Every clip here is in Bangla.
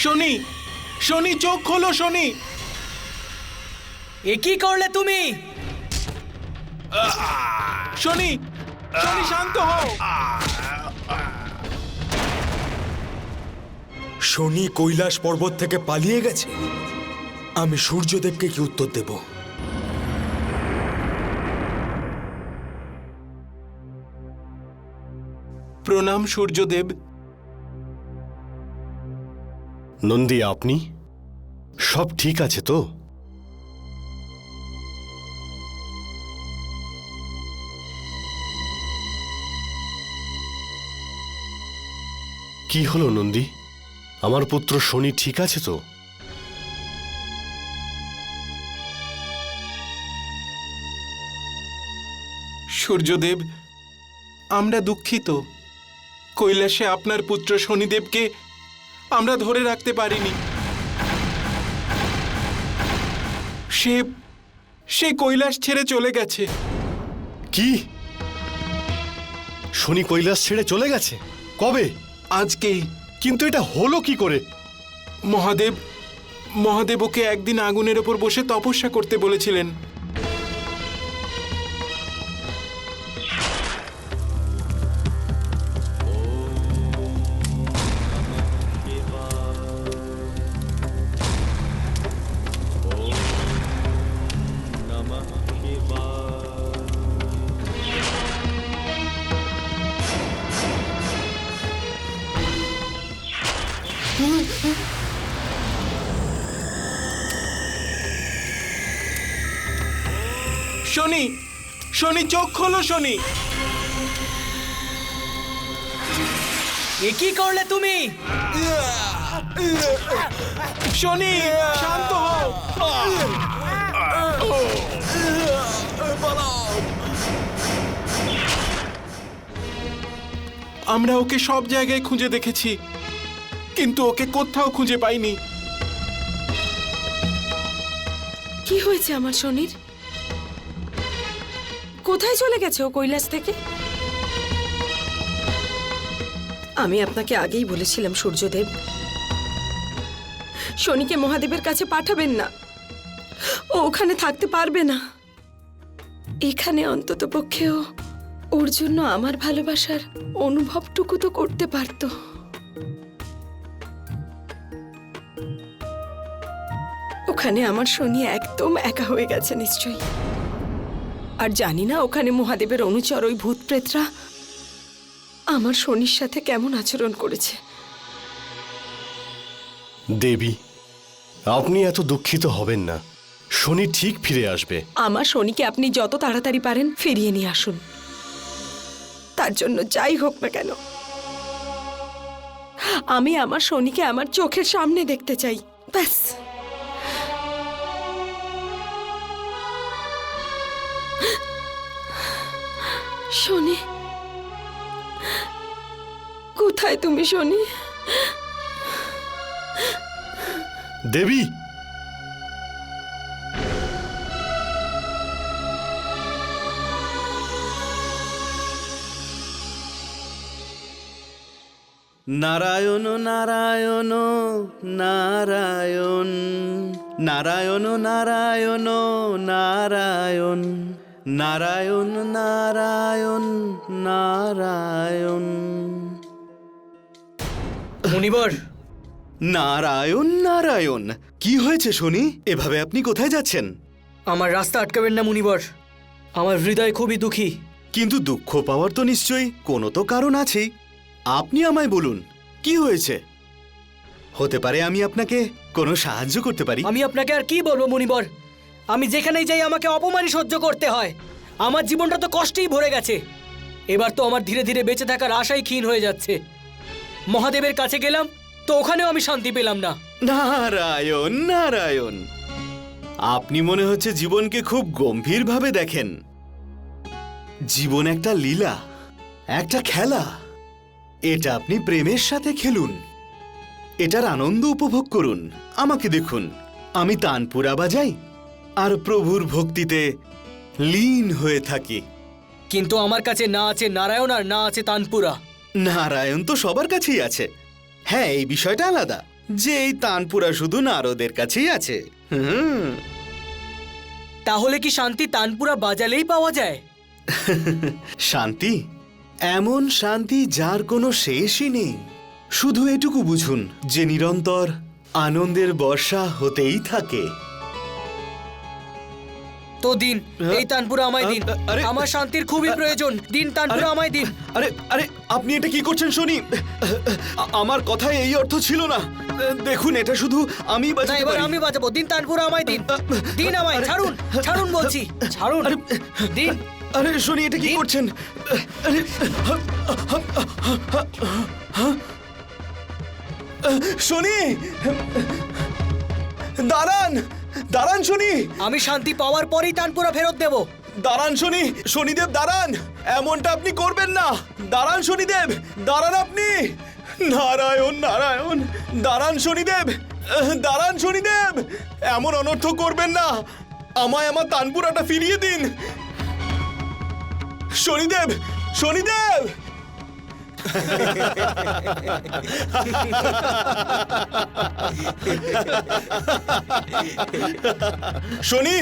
শনি, শনি চোখ খোলো শনি। এ কি করলে তুমি? শনি, শনি শান্ত হও। শনি কৈলাস পর্বত থেকে পালিয়ে গেছে। আমি সূর্যদেবকে কি উত্তর দেব? প্রণাম সূর্যদেব। নন্দী, আপনি সব ঠিক আছে তো? কি হলো নন্দী? আমার পুত্র শনি ঠিক আছে তো? সূর্যদেব, আমরা দুঃখিত। কৈলাসে আপনার পুত্র শনিদেবকে আমরা ধরে রাখতে পারিনি। সে কৈলাস ছেড়ে চলে গেছে। কি? শনি কৈলাস ছেড়ে চলে গেছে? কবে? আজকেই। কিন্তু এটা হলো কি করে? মহাদেব ওকে একদিন আগুনের ওপর বসে তপস্যা করতে বলেছিলেন। শনি, শনি চোখ খোলো শনি। এ কি করলে তুমি? শনি শান্ত হও। আমরা ওকে সব জায়গায় খুঁজে দেখেছি, কিন্তু ওকে কোথাও খুঁজে পাইনি। কি হয়েছে আমার শনির? কোথায় চলে গেছে ও কৈলাস থেকে? আমি আপনাকে আগেই বলেছিলাম সূর্যদেব, শনিকে মহাদেবের কাছে পাঠাবেন না। ও ওখানে থাকতে পারবে না। এখানে অন্তত পক্ষেও ওর জন্য আমার ভালোবাসার অনুভবটুকু তো করতে পারতো। ওখানে আমার শনি একদম একা হয়ে গেছে নিশ্চয়ই। আর জানি না ওখানে মহাদেবের অনুচর ওই ভূত প্রেতরা আমার শনির সাথে কেমন আচরণ করেছে। দেবী, আপনি এত দুঃখিত হবেন না। শনি ঠিক ফিরে আসবে। আমার শনিকে আপনি যত তাড়াতাড়ি পারেন ফিরিয়ে নিয়ে আসুন। তার জন্য যাই হোক না কেন, আমি আমার শনিকে আমার চোখের সামনে দেখতে চাই, ব্যাস। শনি, কোথায় তুমি শনি? দেবী, নারায়ণ নারায়ণ নারায়ণ নারায়ণ নারায়ণ নারায়ণ নারায়ণ নারায়ণ নারায়ণ মুনিবর, নারায়ণ নারায়ণ। কি হয়েছে শনি? এভাবে আপনি কোথায় যাচ্ছেন? আমার রাস্তা আটকাবেন না মুনিবর। আমার হৃদয় খুবই দুঃখী। কিন্তু দুঃখ পাওয়ার তো নিশ্চয়ই কোনো তো কারণ আছেই। আপনি আমায় বলুন কি হয়েছে। হতে পারে আমি আপনাকে কোনো সাহায্য করতে পারি। আমি আপনাকে আর কি বলবো মুনিবর? আমি যেখানেই যাই আমাকে অপমানই সহ্য করতে হয়। আমার জীবনটা তো কষ্টেই ভরে গেছে। এবার তো আমার ধীরে ধীরে বেঁচে থাকার আশাই ক্ষীণ হয়ে যাচ্ছে। মহাদেবের কাছে গেলাম তো ওখানেও আমি শান্তি পেলাম না। নারায়ণ নারায়ণ, আপনি মনে হচ্ছে জীবনকে খুব গম্ভীরভাবে দেখেন। জীবন একটা লীলা, একটা খেলা। এটা আপনি প্রেমের সাথে খেলুন, এটার আনন্দ উপভোগ করুন। আমাকে দেখুন, আমি তানপুরা বাজাই আর প্রভুর ভক্তিতে লীন হয়ে থাকি। কিন্তু আমার কাছে না আছে নারায়ণ আর না আছে তানপুরা। নারায়ণ তো সবার কাছেই আছে। হ্যাঁ, এই বিষয়টা আলাদা। যে এই তানপুরা শুধু নারদের কাছেই আছে। তাহলে কি শান্তি তানপুরা বাজালেই পাওয়া যায়? শান্তি, এমন শান্তি যার কোনো শেষই নেই। শুধু এটুকু বুঝুন যে নিরন্তর আনন্দের বর্ষা হতেই থাকে। তো দিন, এই তানপুরা আমায় দিন। আরে, আমার শান্তির খুবই প্রয়োজন। দিন তানপুরা আমায় দিন। আরে আরে, আপনি এটা কি করছেন শুনি? আমার কথায় এই অর্থ ছিল না। দেখুন, এটা শুধু আমি না, বাজাতে এবার পারি। আমি বাজাবো। দিন তানপুরা আমায় দিন। দিন আমায়, ছাড়ুন ছাড়ুন বলছি, ছাড়ুন। দিন। আরে শুনি, এটা কি করছেন? আরে, শুনি, দাঁড়ান দাঁড়ান শুনি, আমি শান্তি পাওয়ার পরেই তানপুরা ফেরত দেব। দাঁড়ান শুনি, শনিদেব দাঁড়ান, এমনটা আপনি করবেন না। দাঁড়ান শনিদেব, দাঁড়ান আপনি। নারায়ণ নারায়ণ, দাঁড়ান শনিদেব, দাঁড়ান শনিদেব, এমন অনর্থ করবেন না। আমায় আমার তানপুরাটা ফিরিয়ে দিন। শনিদেব, শনিদেব। শনি,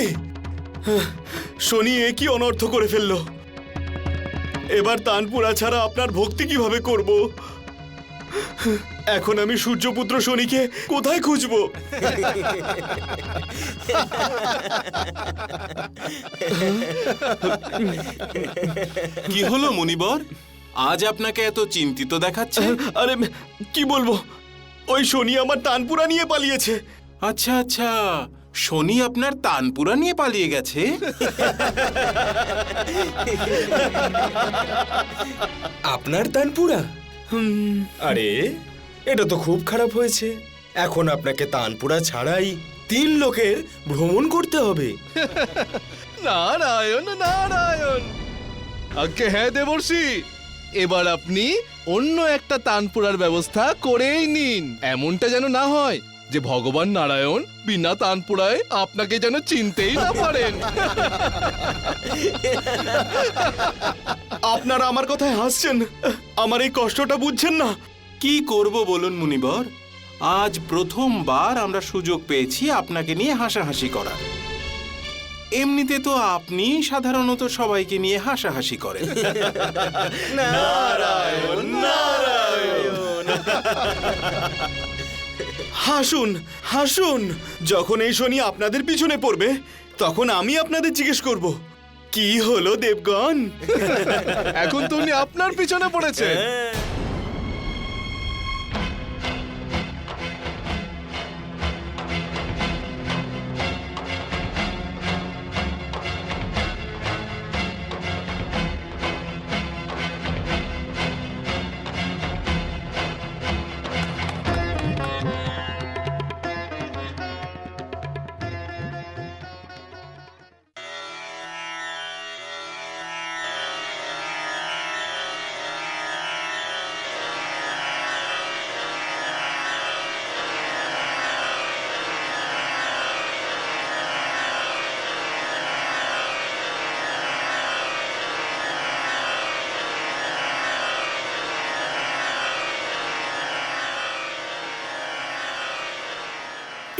শনি এ কি অনর্থ করে ফেললো? এবার তানপুরা ছাড়া আপনার ভক্তি কিভাবে করব? এখন আমি সূর্যপুত্র শনিকে কোথায় খুঁজবো? কি হলো মুনিবর, আজ আপনাকে এত চিন্তিত দেখাচ্ছে? আরে কি বলবো, ওই শনি আমার তানপুরা নিয়ে পালিয়েছে। আচ্ছা আচ্ছা, শনি আপনার তানপুরা নিয়ে পালিয়ে গেছে। আপনার তানপুরা? আরে, এটা তো খুব খারাপ হয়েছে। এখন আপনাকে তানপুরা ছাড়াই 3 লোকের ভ্রমণ করতে হবে। নারায়ণ নারায়ণ। আজ্ঞে হ্যাঁ দেবর্ষি, এবার আপনি অন্য একটা তানপুরার ব্যবস্থা করেই নিন। এমনটা যেন না হয় যে ভগবান নারায়ণ বিনা তানপুরায় আপনাকে যেন চিনতেই না পারেন। আপনারা আমার কথায় হাসছেন, আমার এই কষ্টটা বুঝছেন না। কি করব বলুন মুনিবর, আজ প্রথমবার আমরা সুযোগ পেয়েছি আপনাকে নিয়ে হাসাহাসি করার। এমনিতে তো আপনি সাধারণত সবাইকে নিয়ে হাসাহাসি করেন। নারায়ণ নারায়ণ। হাসুন হাসুন, যখন এই শনি আপনাদের পিছনে পড়বে তখন আমি আপনাদের জিজ্ঞেস করব, কি হলো দেবগণ? এখন তো উনি আপনার পিছনে পড়েছেন।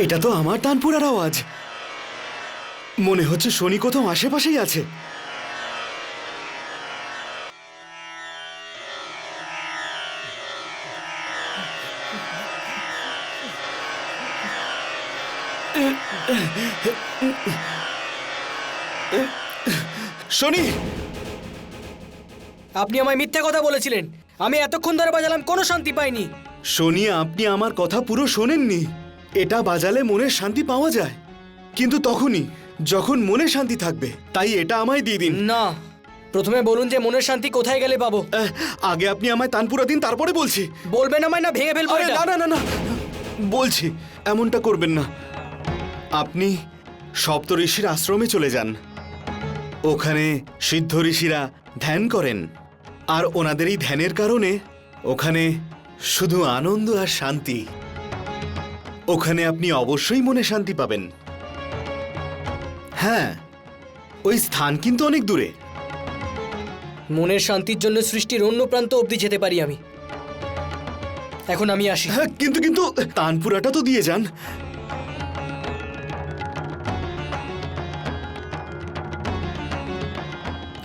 এটা তো আমার তানপুরার আওয়াজ। মনে হচ্ছে শনি কোথাও আশেপাশেই আছে। শনি, আপনি আমায় মিথ্যা কথা বলেছিলেন। আমি এতক্ষণ ধরে বাজালাম, কোনো শান্তি পাইনি। শনি, আপনি আমার কথা পুরো শোনেননি। এটা বাজালে মনের শান্তি পাওয়া যায়, কিন্তু তখনই যখন মনে শান্তি থাকবে। তাই এটা আমায় দিয়ে দিন। না, প্রথমে বলুন যে মনের শান্তি কোথায় গেলে পাবো। আগে আপনি আমায় তানপুরা দিন, তারপরে বলছি। বলবেন আমায় না ভেঙে ফেলবো আরে এটা? না না না না, বলছি, এমনটা করবেন না। আপনি সপ্তঋষির আশ্রমে চলে যান। ওখানে সিদ্ধ ঋষিরা ধ্যান করেন, আর ওনাদের এই ধ্যানের কারণে ওখানে শুধু আনন্দ আর শান্তি। ওখানে আপনি অবশ্যই মনে শান্তি পাবেন। হ্যাঁ, ওই স্থান কিন্তু অনেক দূরে। মনের শান্তির জন্য সৃষ্টির অন্য প্রান্ত অবধি যেতে পারি আমি, এখন আমি আসি। হ্যাঁ, কিন্তু কিন্তু তানপুরাটা তো দিয়ে যান।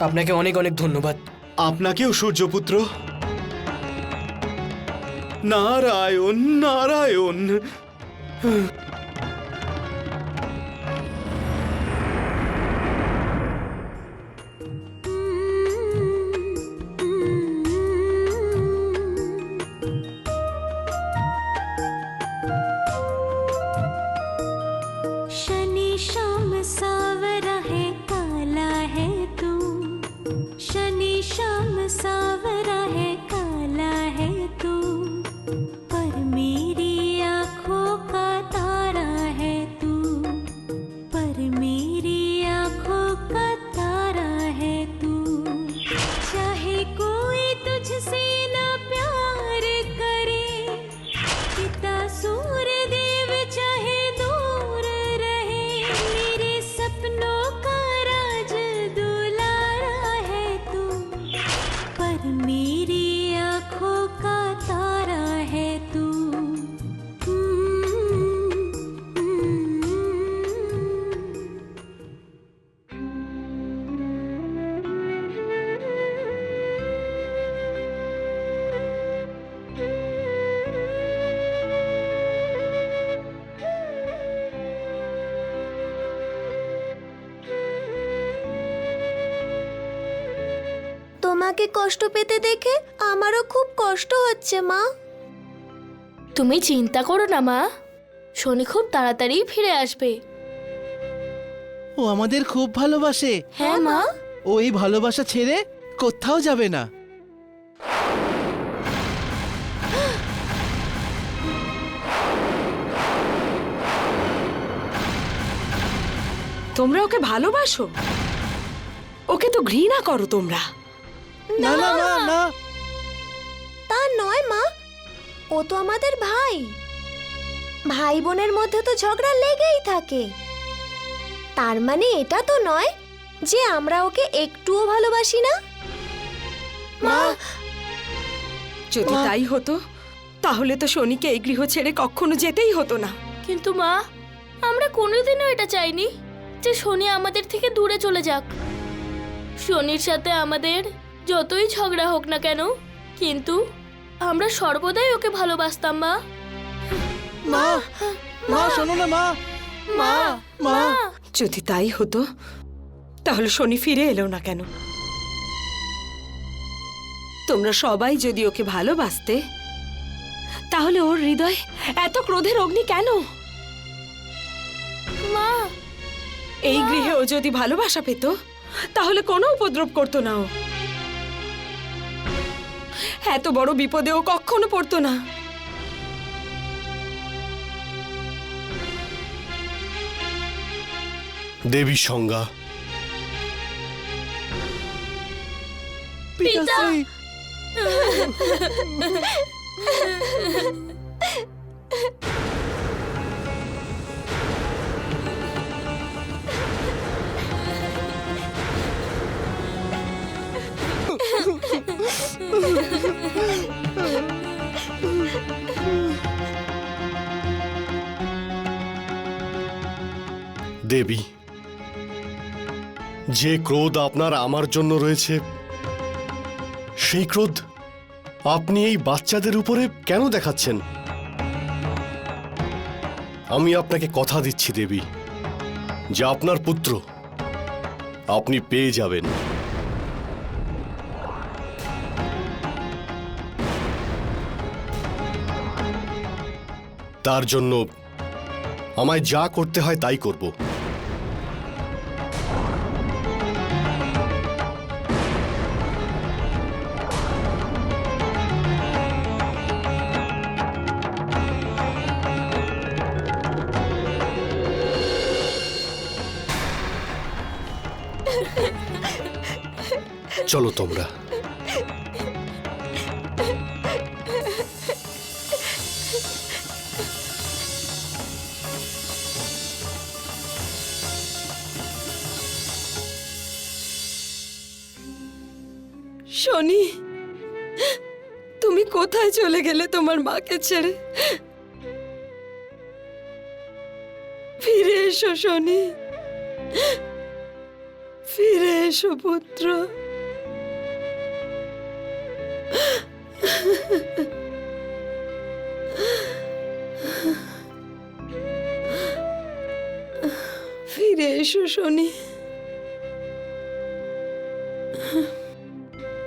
আপনাকে অনেক অনেক ধন্যবাদ। আপনাকেও সূর্যপুত্র। নারায়ণ নারায়ণ। शनि श्याम सावरा है काला है तू, शनि श्याम सावरा है काला है तू, पर मेरी आँखों का तारा है तू, पर मेरी आँखों का तारा है तू। चाहे कोई तुझसे ना प्यार करे, पिता सूर्य देव चाहे दूर रहे, मेरे सपनों का राज दुलारा है तू, पर मेरी आँखों का तारा है तू। তোমাকে কষ্ট পেতে দেখে আমারও খুব কষ্ট হচ্ছে মা। তুমি চিন্তা করো না মা, শনি খুব তাড়াতাড়ি ফিরে আসবে। ও আমাদের খুব ভালোবাসে। হ্যাঁ মা। ও এই ভালোবাসা ছেড়ে কোথাও যাবে না। তোমরা ওকে ভালোবাসো? ওকে তো ঘৃণা করো তোমরা। না না না না, তা নয় মা, ও তো আমাদের ভাই। ভাই বোনের মধ্যে তো ঝগড়া লেগেই থাকে। তার মানে এটা তো নয় যে আমরা ওকে একটুও ভালোবাসি না। মা, যদি তাই হতো তাহলে তো শনিকে এই গৃহ ছেড়ে কখনো যেতেই হতো না। কিন্তু মা, আমরা কোনোদিনও এটা চাইনি যে শনি আমাদের থেকে দূরে চলে যাক। শনির সাথে আমাদের যতই ঝগড়া হোক না কেন, কিন্তু আমরা সর্বদাই ওকে ভালোবাসতাম মা। মা মা শোনো না মা, মা মা। যদি তাই হতো তাহলে শনি ফিরে এলো না কেন? তোমরা সবাই যদি ওকে ভালোবাসতে তাহলে ওর হৃদয় এত ক্রোধের অগ্নি কেন? মা, এই গৃহে ও যদি ভালোবাসা পেত তাহলে কোনো উপদ্রব করতো না। ও এত বড় বিপদে ও কখনো পড়তো না। দেবী সংজ্ঞা, পিতাশ্রী। দেবী, যে ক্রোধ আপনার আমার জন্য রয়েছে, সেই ক্রোধ আপনি এই বাচ্চাদের উপরে কেন দেখাচ্ছেন? আমি আপনাকে কথা দিচ্ছি দেবী, যে আপনার পুত্র আপনি পেয়ে যাবেন। তার জন্য আমায় যা করতে হয় তাই করব। চলো তোমরা। শনি, তুমি কোথায় চলে গেলে তোমার মাকে ছেড়ে? ফিরে এসো শনি, ফিরে এসো পুত্র। ফিরে এসো শনি।